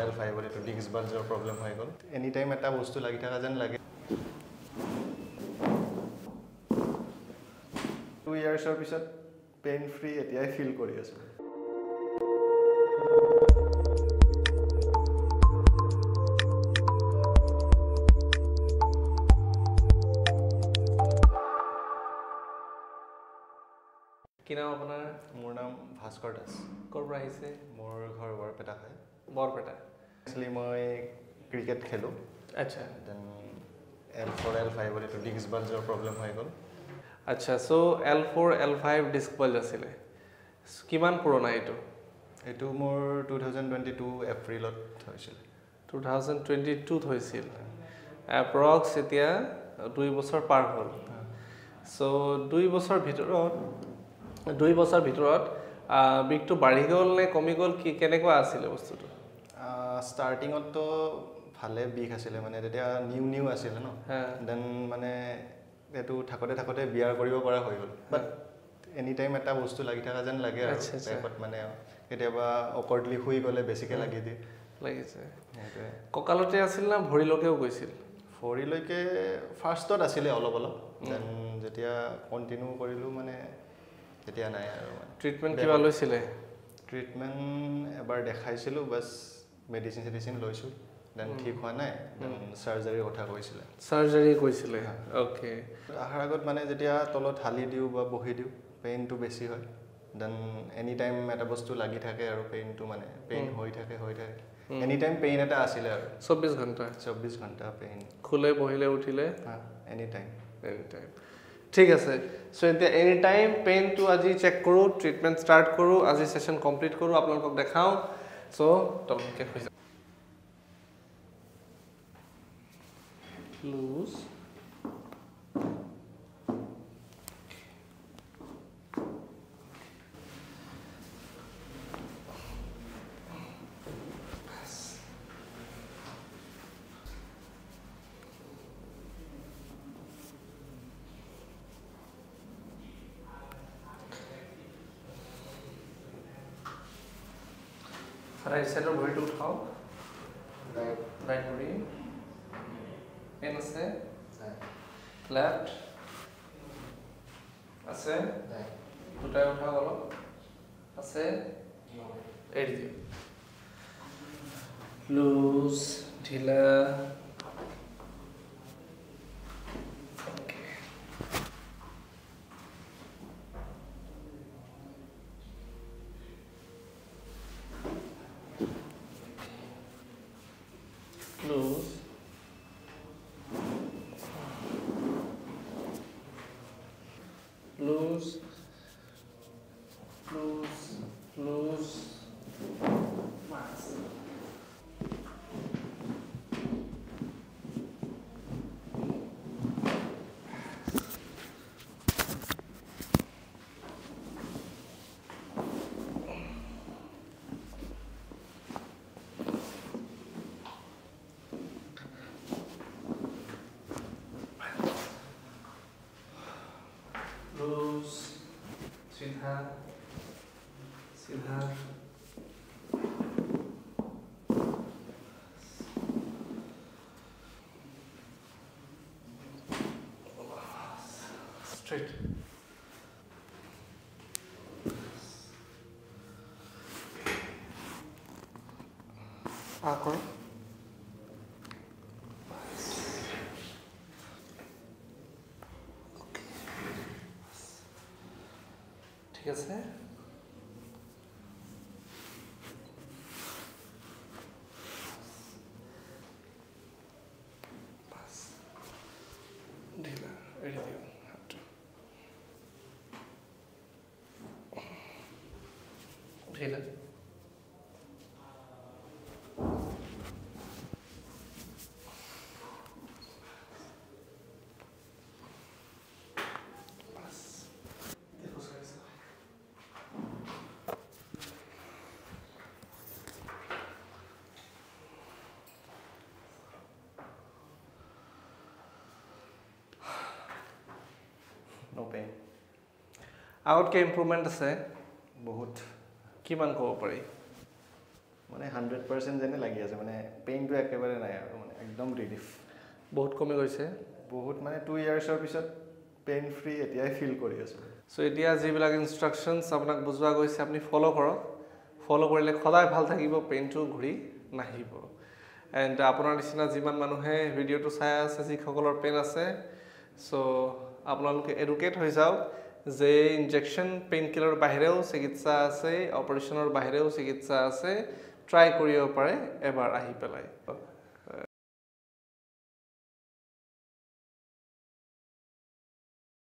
L5 to disc bulge problem হৈ গল any time এটা বস্তু লাগি থাকা যেন লাগে 2 ইয়াৰ্ছৰ পিছত পেইন ফ্ৰী এতিয়াই ফিল কৰি আছো কি নাম আপোনাৰ মোৰ নাম ভাস্কৰ দাস ক'ৰ পৰা আহিছে মোৰ ঘৰ বৰপেটা হয় বৰপেটা একচুৱেলি মই ক্ৰিকেট খেলো আচ্ছা then L4 L5 to disc bulge problem হৈ গল আচ্ছা সো L4 L5 ডিস্ক বাল্জ আছিলে কিমান পুৰণা এইটো মোৰ 2022 এপ্ৰিলত হৈছিল 2022 হৈছিল এপ্ৰক্স এতিয়া 2 বছৰ পাৰ হ'ল সো 2 বছৰ ভিতৰত বিগটো বাঢ়ি গ'ল নে কমি গ'ল কি কেনেকুৱা আছিল বস্তুটো ষ্টাৰ্টিংত তো ভালে বিষ আছিলে মানে তেতিয়া নিউ আছিল ন দেন মানে এটো থাকতে বিয়াৰ কৰিব পৰা হৈ গ'ল বাট এনি টাইম এটা বস্তু লাগি থাকা যেন লাগে আৰু পেকত মানে কেতিয়াবা অকৰ্ডলি শুই গ'লে বেছিকে লাগি দিয়ে লাগিছে ককালতে আছিল না ভৰিলৈকেও গৈছিল ভৰিলৈকে ফাৰ্ষ্টত আছিলে অলপ দেন যেতিয়া কন্টিনিউ কৰিলো মানে তেতিয়া নাই আৰু ট্ৰিটমেন্ট কিবা লৈছিলে ট্ৰিটমেন্ট এবাৰ দেখাইছিলো বাস মেডিসিন লৈছো দেন ঠিক হোৱা নাই দেন সাৰ্জাৰীৰ কথা কৈছিলে ওকে আহাৰ আগত মানে যেতিয়া তলত হালি দিও বা বহি দিও পেইনটো বেছি হয় দেন এনি টাইম এটা বস্তু লাগি থাকে আৰু পেইনটো মানে পেইন হৈ থাকে এনি টাইম পেইন এটা আছিলে আৰু 24 ঘণ্টা পেইন খুলে বহিলে উঠিলে এনি টাইম ঠিক আছে সো এতিয়া এনি টাইম পেইন টু আজি চেক কৰো ট্ৰিটমেন্ট ষ্টাৰ্ট কৰো আজি সেশন কমপ্লিট কৰো আপোনালোকক দেখাও সো তলকে হৈ যাব loose right side of body to uthao right body in ase left ase dutai uthao golo ase eri dio loose dhila loose max loose सीधा straight करो ঠিক আছে বাস ঢিলা এড়িয়ে দিও হাতটা ঢিলা no pain আগতকে ইমপ্ৰুভমেন্ট আছে বহুত কিমান ক'ব পাৰি মানে 100% যেনে লাগি আছে মানে পেইনটো একেবাৰে নাই আৰু মানে একদম ৰিলিফ বহুত কমি গৈছে বহুত মানে 2 ইয়াৰ্ছৰ পিছত পেইন ফ্ৰী এতিয়াই ফিল কৰি আছোঁ সো এতিয়া যিবিলাক ইনষ্ট্ৰাকশনছ আপোনাক বুজোৱা গৈছে আপুনি ফলো কৰক ফলো কৰিলে সদায় ভাল থাকিব পেইনটো ঘূৰি নাহিব এণ্ড আপোনাৰ নিচিনা যিমান মানুহে ভিডিঅ'টো চাই আছে যিসকলৰ পেইন আছে সো আপোনালোকে এডুকেট হৈ যাওক যে ইনজেকশ্যন পেইন কিলাৰৰ বাহিৰেও চিকিৎসা আছে অপাৰেশ্যনৰ বাহিৰেও চিকিৎসা আছে ট্ৰাই কৰিব পাৰে এবাৰ আহি পেলাই